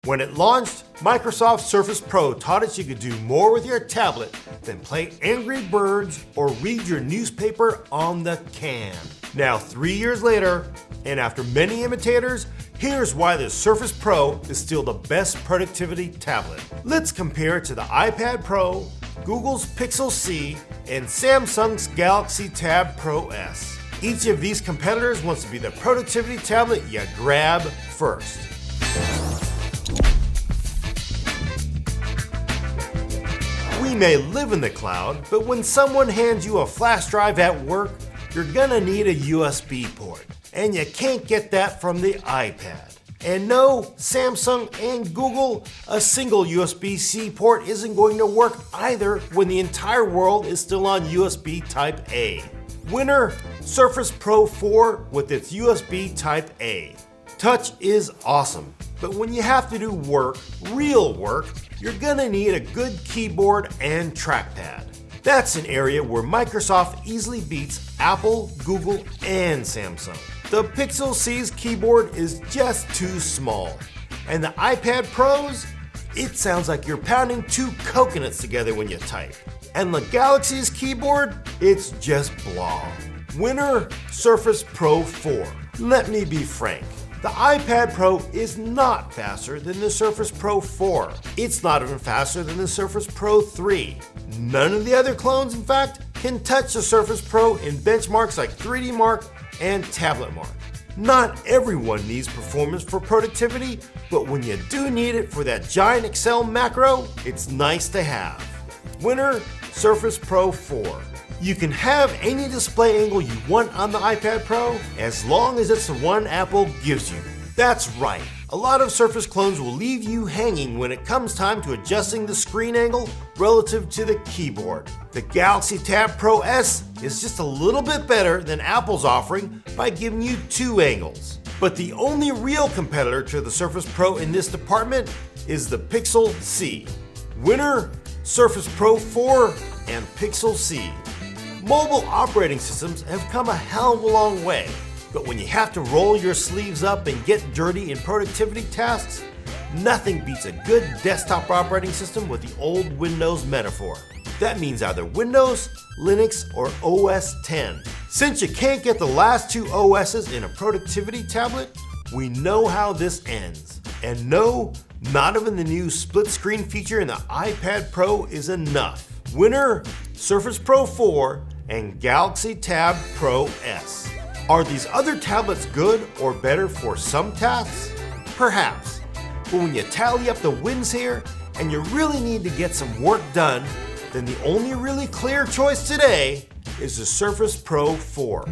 When it launched, Microsoft Surface Pro taught us you could do more with your tablet than play Angry Birds or read your newspaper on the can. Now 3 years later, and after many imitators, here's why the Surface Pro is still the best productivity tablet. Let's compare it to the iPad Pro, Google's Pixel C, and Samsung's Galaxy Tab Pro S. Each of these competitors wants to be the productivity tablet you grab first. We may live in the cloud, but when someone hands you a flash drive at work, you're gonna need a USB port. And you can't get that from the iPad. And no, Samsung and Google, a single USB-C port isn't going to work either when the entire world is still on USB Type A. Winner, Surface Pro 4 with its USB Type A. Touch is awesome, but when you have to do work, real work, you're gonna need a good keyboard and trackpad. That's an area where Microsoft easily beats Apple, Google, and Samsung. The Pixel C's keyboard is just too small. And the iPad Pro's, it sounds like you're pounding two coconuts together when you type. And the Galaxy's keyboard, it's just blah. Winner, Surface Pro 4. Let me be frank. The iPad Pro is not faster than the Surface Pro 4. It's not even faster than the Surface Pro 3. None of the other clones, in fact, can touch the Surface Pro in benchmarks like 3D Mark and Tablet Mark. Not everyone needs performance for productivity, but when you do need it for that giant Excel macro, it's nice to have. Winner, Surface Pro 4. You can have any display angle you want on the iPad Pro as long as it's the one Apple gives you. That's right, a lot of Surface clones will leave you hanging when it comes time to adjusting the screen angle relative to the keyboard. The Galaxy Tab Pro S is just a little bit better than Apple's offering by giving you two angles. But the only real competitor to the Surface Pro in this department is the Pixel C. Winner, Surface Pro 4 and Pixel C. Mobile operating systems have come a hell of a long way, but when you have to roll your sleeves up and get dirty in productivity tasks, nothing beats a good desktop operating system with the old Windows metaphor. That means either Windows, Linux, or OS X. Since you can't get the last two OSs in a productivity tablet, we know how this ends. And no, not even the new split screen feature in the iPad Pro is enough. Winner, Surface Pro 4 and Galaxy Tab Pro S. Are these other tablets good or better for some tasks? Perhaps. But when you tally up the wins here and you really need to get some work done, then the only really clear choice today is the Surface Pro 4.